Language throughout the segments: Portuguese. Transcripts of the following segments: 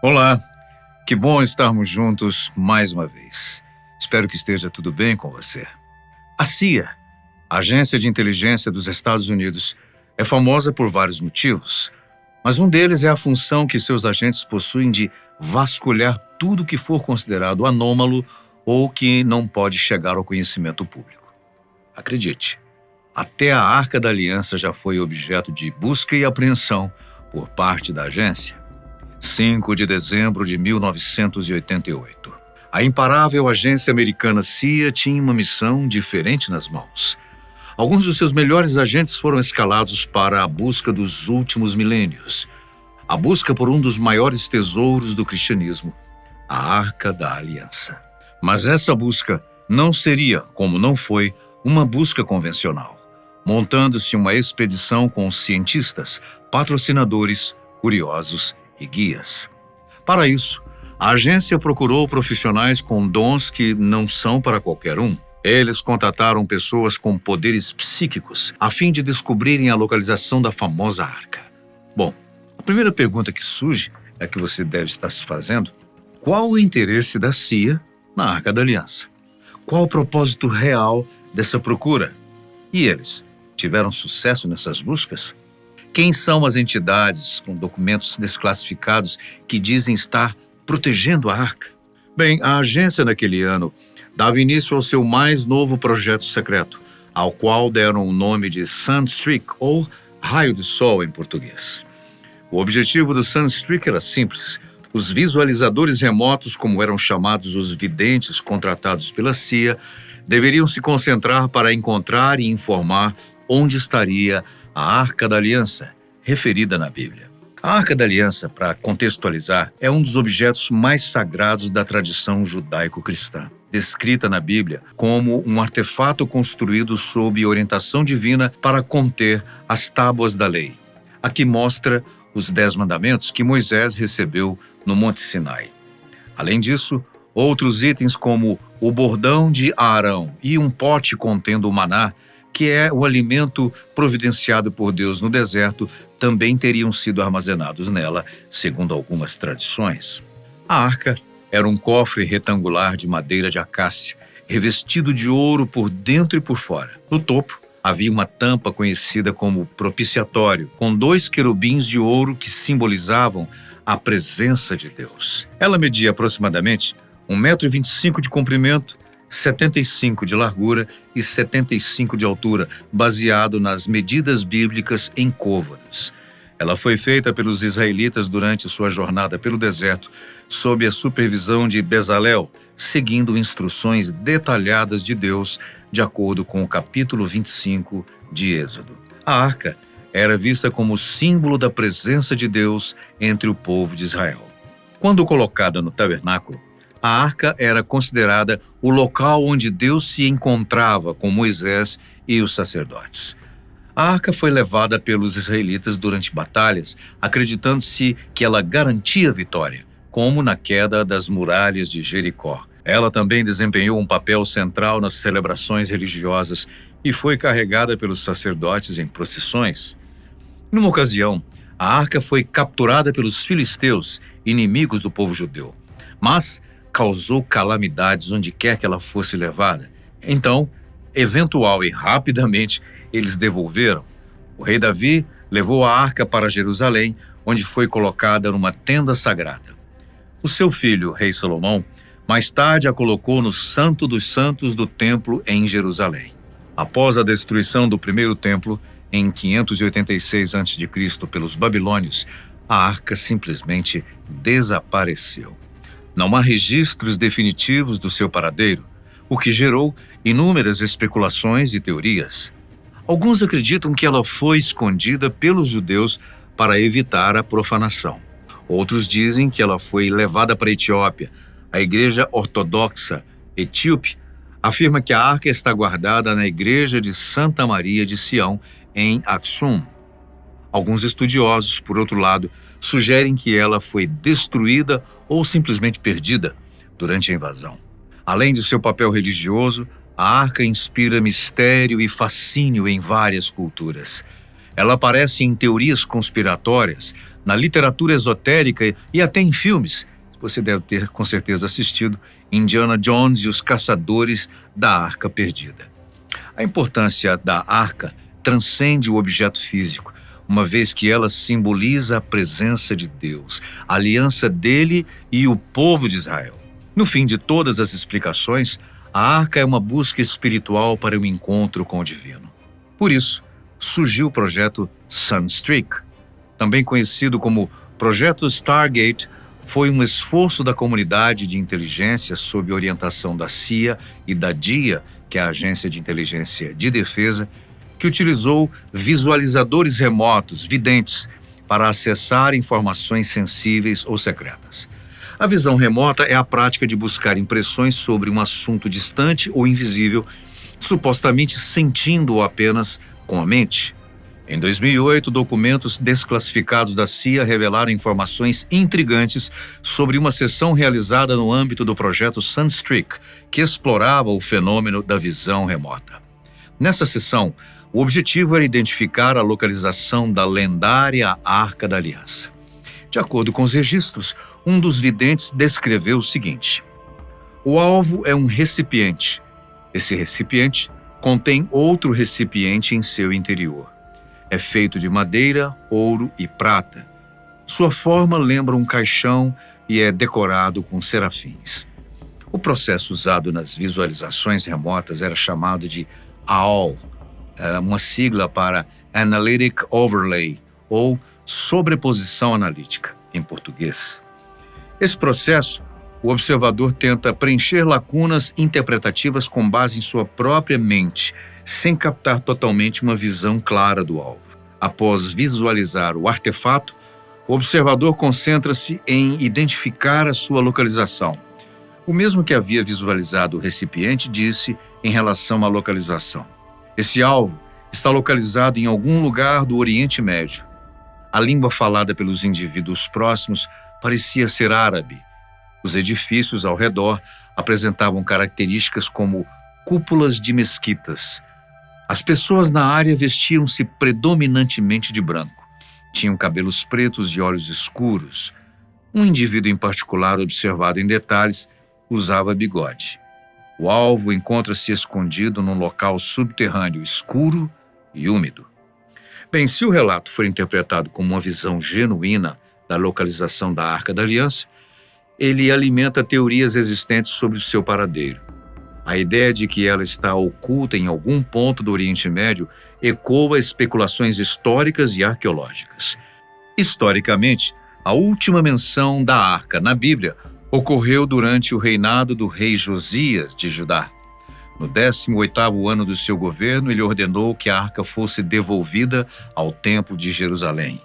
Olá, que bom estarmos juntos mais uma vez. Espero que esteja tudo bem com você. A CIA, a Agência de Inteligência dos Estados Unidos, é famosa por vários motivos, mas um deles é a função que seus agentes possuem de vasculhar tudo que for considerado anômalo ou que não pode chegar ao conhecimento público. Acredite, até a Arca da Aliança já foi objeto de busca e apreensão por parte da agência. 5 de dezembro de 1988. A imparável agência americana CIA tinha uma missão diferente nas mãos. Alguns dos seus melhores agentes foram escalados para a busca dos últimos milênios, a busca por um dos maiores tesouros do cristianismo, a Arca da Aliança. Mas essa busca não seria, como não foi, uma busca convencional, montando-se uma expedição com cientistas, patrocinadores, curiosos e guias. Para isso, a agência procurou profissionais com dons que não são para qualquer um. Eles contataram pessoas com poderes psíquicos a fim de descobrirem a localização da famosa arca. Bom, a primeira pergunta que surge é que você deve estar se fazendo: qual o interesse da CIA na Arca da Aliança? Qual o propósito real dessa procura? E eles tiveram sucesso nessas buscas? Quem são as entidades com documentos desclassificados que dizem estar protegendo a arca? Bem, a agência naquele ano dava início ao seu mais novo projeto secreto, ao qual deram o nome de Sunstreak, ou Raio de Sol em português. O objetivo do Sunstreak era simples. Os visualizadores remotos, como eram chamados os videntes contratados pela CIA, deveriam se concentrar para encontrar e informar onde estaria a Arca da Aliança, referida na Bíblia. A Arca da Aliança, para contextualizar, é um dos objetos mais sagrados da tradição judaico-cristã, descrita na Bíblia como um artefato construído sob orientação divina para conter as tábuas da lei. Aqui mostra os 10 mandamentos que Moisés recebeu no Monte Sinai. Além disso, outros itens como o bordão de Arão e um pote contendo o maná, que é o alimento providenciado por Deus no deserto, também teriam sido armazenados nela, segundo algumas tradições. A arca era um cofre retangular de madeira de acácia, revestido de ouro por dentro e por fora. No topo, havia uma tampa conhecida como propiciatório, com 2 querubins de ouro que simbolizavam a presença de Deus. Ela media aproximadamente 1,25 m de comprimento, 75 de largura e 75 de altura, baseado nas medidas bíblicas em côvados. Ela foi feita pelos israelitas durante sua jornada pelo deserto, sob a supervisão de Bezalel, seguindo instruções detalhadas de Deus, de acordo com o capítulo 25 de Êxodo. A arca era vista como símbolo da presença de Deus entre o povo de Israel. Quando colocada no tabernáculo, a arca era considerada o local onde Deus se encontrava com Moisés e os sacerdotes. A arca foi levada pelos israelitas durante batalhas, acreditando-se que ela garantia vitória, como na queda das muralhas de Jericó. Ela também desempenhou um papel central nas celebrações religiosas e foi carregada pelos sacerdotes em procissões. Numa ocasião, a arca foi capturada pelos filisteus, inimigos do povo judeu, mas causou calamidades onde quer que ela fosse levada. Então, eventual e rapidamente, eles devolveram. O rei Davi levou a arca para Jerusalém, onde foi colocada numa tenda sagrada. O seu filho, rei Salomão, mais tarde a colocou no Santo dos Santos do templo em Jerusalém. Após a destruição do primeiro templo, em 586 a.C. pelos babilônios, a arca simplesmente desapareceu. Não há registros definitivos do seu paradeiro, o que gerou inúmeras especulações e teorias. Alguns acreditam que ela foi escondida pelos judeus para evitar a profanação. Outros dizem que ela foi levada para a Etiópia. A Igreja Ortodoxa Etíope afirma que a arca está guardada na Igreja de Santa Maria de Sião, em Aksum. Alguns estudiosos, por outro lado, sugerem que ela foi destruída ou simplesmente perdida durante a invasão. Além de seu papel religioso, a arca inspira mistério e fascínio em várias culturas. Ela aparece em teorias conspiratórias, na literatura esotérica e até em filmes. Você deve ter com certeza assistido Indiana Jones e os Caçadores da Arca Perdida. A importância da arca transcende o objeto físico, uma vez que ela simboliza a presença de Deus, a aliança dele e o povo de Israel. No fim de todas as explicações, a arca é uma busca espiritual para o encontro com o divino. Por isso, surgiu o projeto Sunstreak, também conhecido como Projeto Stargate. Foi um esforço da comunidade de inteligência sob orientação da CIA e da DIA, que é a Agência de Inteligência de Defesa, que utilizou visualizadores remotos, videntes, para acessar informações sensíveis ou secretas. A visão remota é a prática de buscar impressões sobre um assunto distante ou invisível, supostamente sentindo-o apenas com a mente. Em 2008, documentos desclassificados da CIA revelaram informações intrigantes sobre uma sessão realizada no âmbito do projeto Sunstreak, que explorava o fenômeno da visão remota. Nessa sessão, o objetivo era identificar a localização da lendária Arca da Aliança. De acordo com os registros, um dos videntes descreveu o seguinte: o alvo é um recipiente. Esse recipiente contém outro recipiente em seu interior. É feito de madeira, ouro e prata. Sua forma lembra um caixão e é decorado com serafins. O processo usado nas visualizações remotas era chamado de AOL, uma sigla para Analytic Overlay, ou sobreposição analítica, em português. Esse processo, o observador tenta preencher lacunas interpretativas com base em sua própria mente, sem captar totalmente uma visão clara do alvo. Após visualizar o artefato, o observador concentra-se em identificar a sua localização. O mesmo que havia visualizado o recipiente disse em relação à localização. Esse alvo está localizado em algum lugar do Oriente Médio. A língua falada pelos indivíduos próximos parecia ser árabe. Os edifícios ao redor apresentavam características como cúpulas de mesquitas. As pessoas na área vestiam-se predominantemente de branco. Tinham cabelos pretos e olhos escuros. Um indivíduo em particular, observado em detalhes, usava bigode. O alvo encontra-se escondido num local subterrâneo escuro e úmido. Bem, se o relato for interpretado como uma visão genuína da localização da Arca da Aliança, ele alimenta teorias existentes sobre o seu paradeiro. A ideia de que ela está oculta em algum ponto do Oriente Médio ecoa especulações históricas e arqueológicas. Historicamente, a última menção da arca na Bíblia ocorreu durante o reinado do rei Josias de Judá. No 18º ano do seu governo, ele ordenou que a arca fosse devolvida ao Templo de Jerusalém.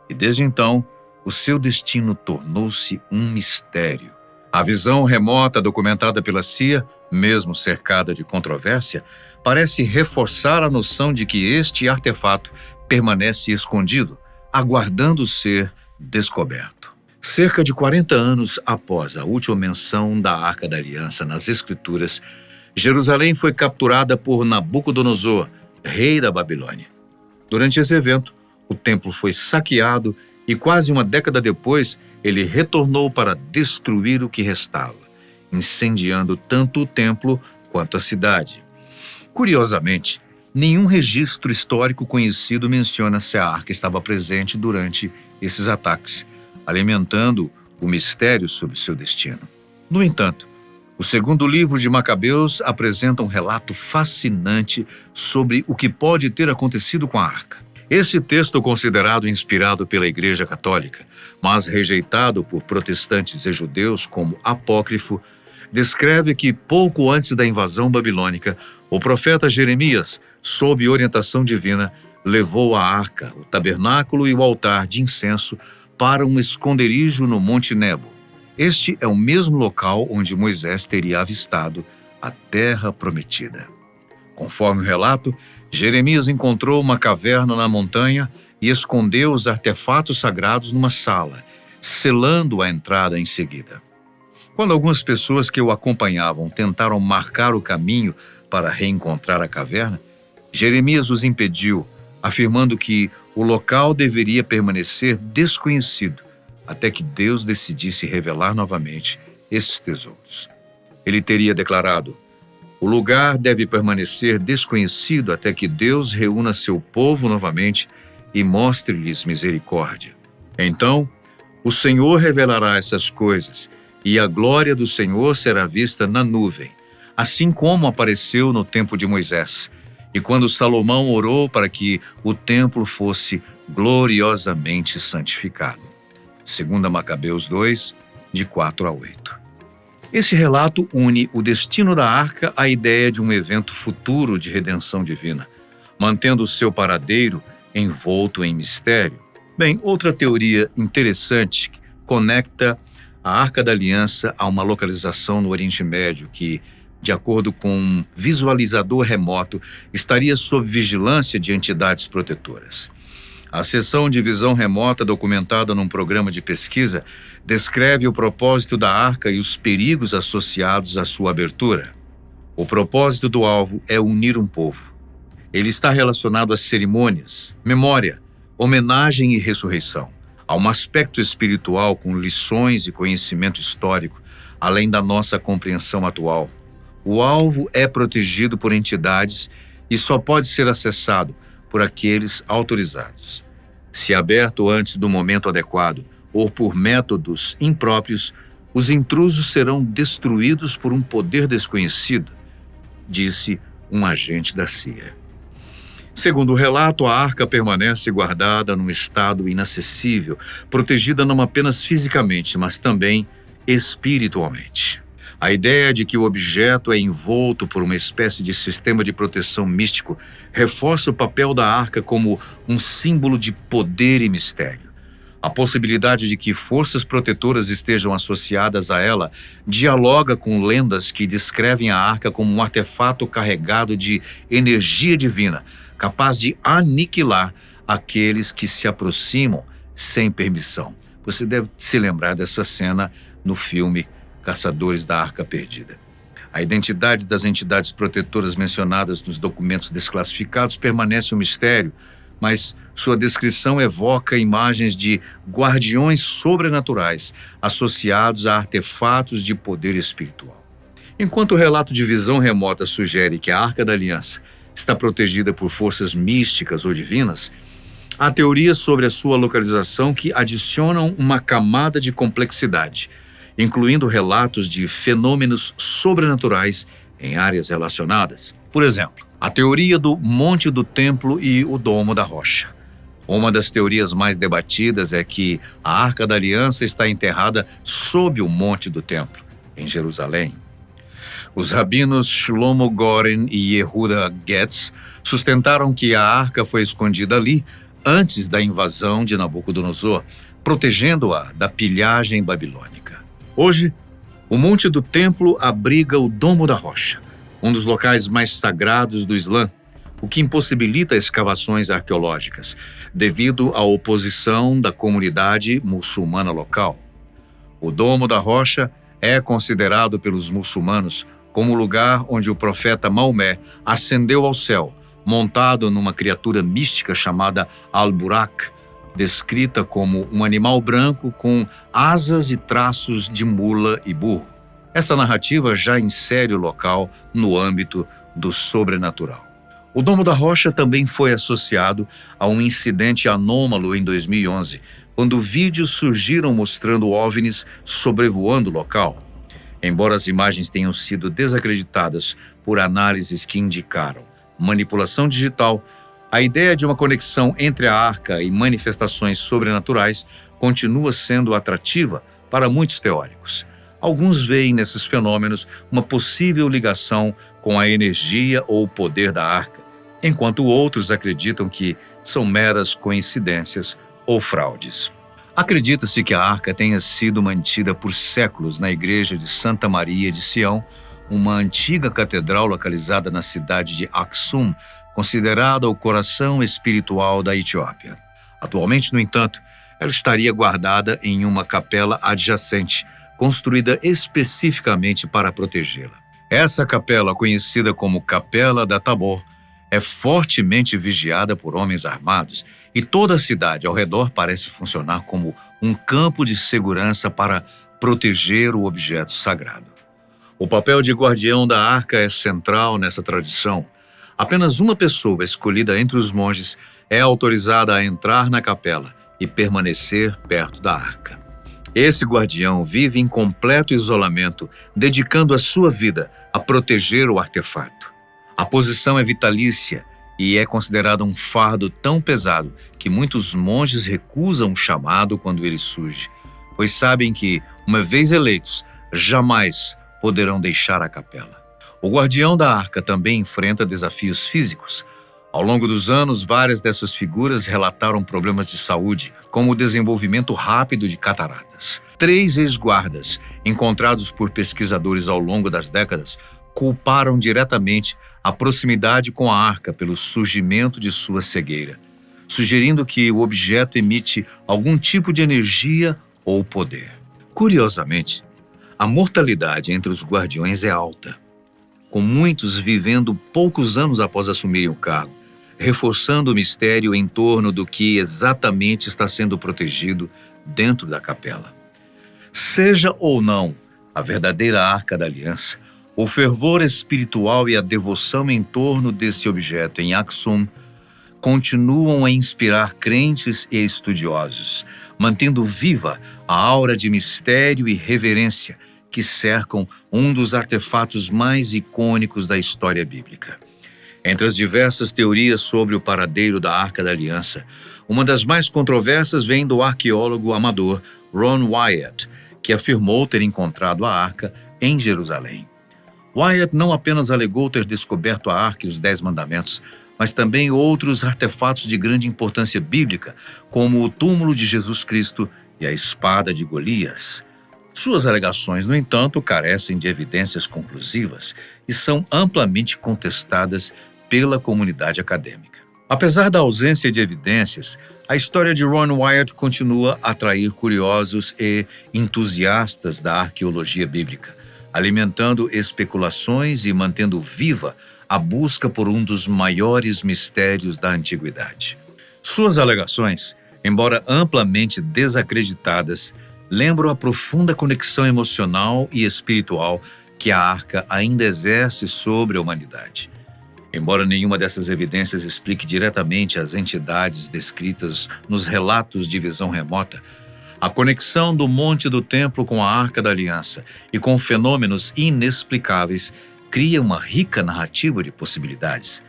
E desde então, o seu destino tornou-se um mistério. A visão remota documentada pela CIA, mesmo cercada de controvérsia, parece reforçar a noção de que este artefato permanece escondido, aguardando ser descoberto. Cerca de 40 anos após a última menção da Arca da Aliança nas Escrituras, Jerusalém foi capturada por Nabucodonosor, rei da Babilônia. Durante esse evento, o templo foi saqueado e quase uma década depois, ele retornou para destruir o que restava, incendiando tanto o templo quanto a cidade. Curiosamente, nenhum registro histórico conhecido menciona se a arca estava presente durante esses ataques, alimentando o mistério sobre seu destino. No entanto, o segundo livro de Macabeus apresenta um relato fascinante sobre o que pode ter acontecido com a arca. Este texto, considerado inspirado pela Igreja Católica, mas rejeitado por protestantes e judeus como apócrifo, descreve que pouco antes da invasão babilônica, o profeta Jeremias, sob orientação divina, levou a arca, o tabernáculo e o altar de incenso para um esconderijo no Monte Nebo. Este é o mesmo local onde Moisés teria avistado a terra prometida. Conforme o relato, Jeremias encontrou uma caverna na montanha e escondeu os artefatos sagrados numa sala, selando a entrada em seguida. Quando algumas pessoas que o acompanhavam tentaram marcar o caminho para reencontrar a caverna, Jeremias os impediu, afirmando que O local deveria permanecer desconhecido até que Deus decidisse revelar novamente esses tesouros. Ele teria declarado: o lugar deve permanecer desconhecido até que Deus reúna seu povo novamente e mostre-lhes misericórdia. Então, o Senhor revelará essas coisas, e a glória do Senhor será vista na nuvem, assim como apareceu no tempo de Moisés, e quando Salomão orou para que o templo fosse gloriosamente santificado. 2 Macabeus 2, de 4 a 8. Esse relato une o destino da arca à ideia de um evento futuro de redenção divina, mantendo seu paradeiro envolto em mistério. Bem, outra teoria interessante conecta a Arca da Aliança a uma localização no Oriente Médio que, de acordo com um visualizador remoto, estaria sob vigilância de entidades protetoras. A seção de visão remota documentada num programa de pesquisa descreve o propósito da arca e os perigos associados à sua abertura. O propósito do alvo é unir um povo. Ele está relacionado a cerimônias, memória, homenagem e ressurreição. Há um aspecto espiritual com lições e conhecimento histórico, além da nossa compreensão atual. O alvo é protegido por entidades e só pode ser acessado por aqueles autorizados. Se aberto antes do momento adequado ou por métodos impróprios, os intrusos serão destruídos por um poder desconhecido, disse um agente da CIA. Segundo o relato, a arca permanece guardada num estado inacessível, protegida não apenas fisicamente, mas também espiritualmente. A ideia de que o objeto é envolto por uma espécie de sistema de proteção místico reforça o papel da arca como um símbolo de poder e mistério. A possibilidade de que forças protetoras estejam associadas a ela dialoga com lendas que descrevem a arca como um artefato carregado de energia divina, capaz de aniquilar aqueles que se aproximam sem permissão. Você deve se lembrar dessa cena no filme Caçadores da Arca Perdida. A identidade das entidades protetoras mencionadas nos documentos desclassificados permanece um mistério, mas sua descrição evoca imagens de guardiões sobrenaturais associados a artefatos de poder espiritual. Enquanto o relato de visão remota sugere que a Arca da Aliança está protegida por forças místicas ou divinas, há teorias sobre a sua localização que adicionam uma camada de complexidade, incluindo relatos de fenômenos sobrenaturais em áreas relacionadas. Por exemplo, a teoria do Monte do Templo e o Domo da Rocha. Uma das teorias mais debatidas é que a Arca da Aliança está enterrada sob o Monte do Templo, em Jerusalém. Os rabinos Shlomo Goren e Yehuda Getz sustentaram que a arca foi escondida ali antes da invasão de Nabucodonosor, protegendo-a da pilhagem babilônica. Hoje, o Monte do Templo abriga o Domo da Rocha, um dos locais mais sagrados do Islã, o que impossibilita escavações arqueológicas, devido à oposição da comunidade muçulmana local. O Domo da Rocha é considerado pelos muçulmanos como o lugar onde o profeta Maomé ascendeu ao céu, montado numa criatura mística chamada Al-Burak, descrita como um animal branco com asas e traços de mula e burro. Essa narrativa já insere o local no âmbito do sobrenatural. O Domo da Rocha também foi associado a um incidente anômalo em 2011, quando vídeos surgiram mostrando OVNIs sobrevoando o local. Embora as imagens tenham sido desacreditadas por análises que indicaram manipulação digital, a ideia de uma conexão entre a arca e manifestações sobrenaturais continua sendo atrativa para muitos teóricos. Alguns veem nesses fenômenos uma possível ligação com a energia ou o poder da arca, enquanto outros acreditam que são meras coincidências ou fraudes. Acredita-se que a arca tenha sido mantida por séculos na igreja de Santa Maria de Sião, uma antiga catedral localizada na cidade de Aksum, considerada o coração espiritual da Etiópia. Atualmente, no entanto, ela estaria guardada em uma capela adjacente, construída especificamente para protegê-la. Essa capela, conhecida como Capela da Tabor, é fortemente vigiada por homens armados e toda a cidade ao redor parece funcionar como um campo de segurança para proteger o objeto sagrado. O papel de guardião da arca é central nessa tradição. Apenas uma pessoa escolhida entre os monges é autorizada a entrar na capela e permanecer perto da arca. Esse guardião vive em completo isolamento, dedicando a sua vida a proteger o artefato. A posição é vitalícia e é considerada um fardo tão pesado que muitos monges recusam o chamado quando ele surge, pois sabem que, uma vez eleitos, jamais poderão deixar a capela. O guardião da arca também enfrenta desafios físicos. Ao longo dos anos, várias dessas figuras relataram problemas de saúde, como o desenvolvimento rápido de cataratas. 3 ex-guardas, encontrados por pesquisadores ao longo das décadas, culparam diretamente a proximidade com a arca pelo surgimento de sua cegueira, sugerindo que o objeto emite algum tipo de energia ou poder. Curiosamente, a mortalidade entre os guardiões é alta, com muitos vivendo poucos anos após assumirem o cargo, reforçando o mistério em torno do que exatamente está sendo protegido dentro da capela. Seja ou não a verdadeira Arca da Aliança, o fervor espiritual e a devoção em torno desse objeto em Aksum continuam a inspirar crentes e estudiosos, mantendo viva a aura de mistério e reverência que cercam um dos artefatos mais icônicos da história bíblica. Entre as diversas teorias sobre o paradeiro da Arca da Aliança, uma das mais controversas vem do arqueólogo amador Ron Wyatt, que afirmou ter encontrado a arca em Jerusalém. Wyatt não apenas alegou ter descoberto a arca e os 10 mandamentos, mas também outros artefatos de grande importância bíblica, como o túmulo de Jesus Cristo e a espada de Golias. Suas alegações, no entanto, carecem de evidências conclusivas e são amplamente contestadas pela comunidade acadêmica. Apesar da ausência de evidências, a história de Ron Wyatt continua a atrair curiosos e entusiastas da arqueologia bíblica, alimentando especulações e mantendo viva a busca por um dos maiores mistérios da antiguidade. Suas alegações, embora amplamente desacreditadas, lembram a profunda conexão emocional e espiritual que a arca ainda exerce sobre a humanidade. Embora nenhuma dessas evidências explique diretamente as entidades descritas nos relatos de visão remota, a conexão do Monte do Templo com a Arca da Aliança e com fenômenos inexplicáveis cria uma rica narrativa de possibilidades,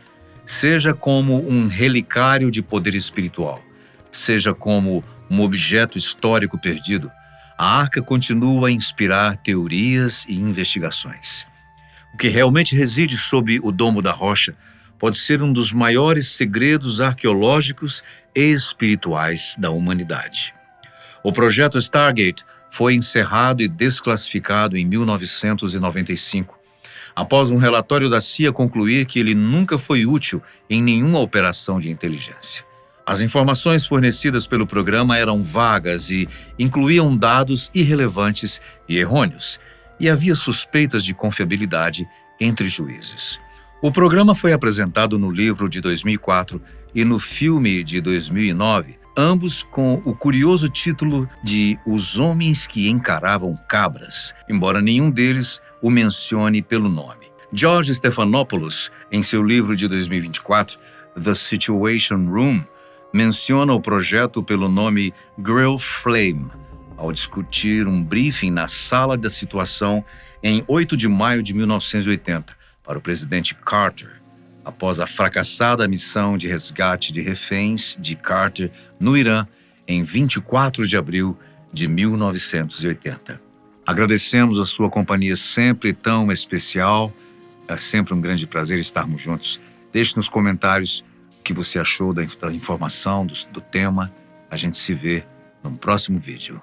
seja como um relicário de poder espiritual, seja como um objeto histórico perdido. A arca continua a inspirar teorias e investigações. O que realmente reside sob o domo da rocha pode ser um dos maiores segredos arqueológicos e espirituais da humanidade. O projeto Stargate foi encerrado e desclassificado em 1995, após um relatório da CIA concluir que ele nunca foi útil em nenhuma operação de inteligência. As informações fornecidas pelo programa eram vagas e incluíam dados irrelevantes e errôneos, e havia suspeitas de confiabilidade entre juízes. O programa foi apresentado no livro de 2004 e no filme de 2009, ambos com o curioso título de Os Homens que Encaravam Cabras, embora nenhum deles o mencione pelo nome. George Stephanopoulos, em seu livro de 2024, The Situation Room, menciona o projeto pelo nome Grill Flame, ao discutir um briefing na Sala da Situação em 8 de maio de 1980 para o presidente Carter, após a fracassada missão de resgate de reféns de Carter no Irã em 24 de abril de 1980. Agradecemos a sua companhia sempre tão especial. É sempre um grande prazer estarmos juntos. Deixe nos comentários o que você achou da informação, do tema. A gente se vê no próximo vídeo.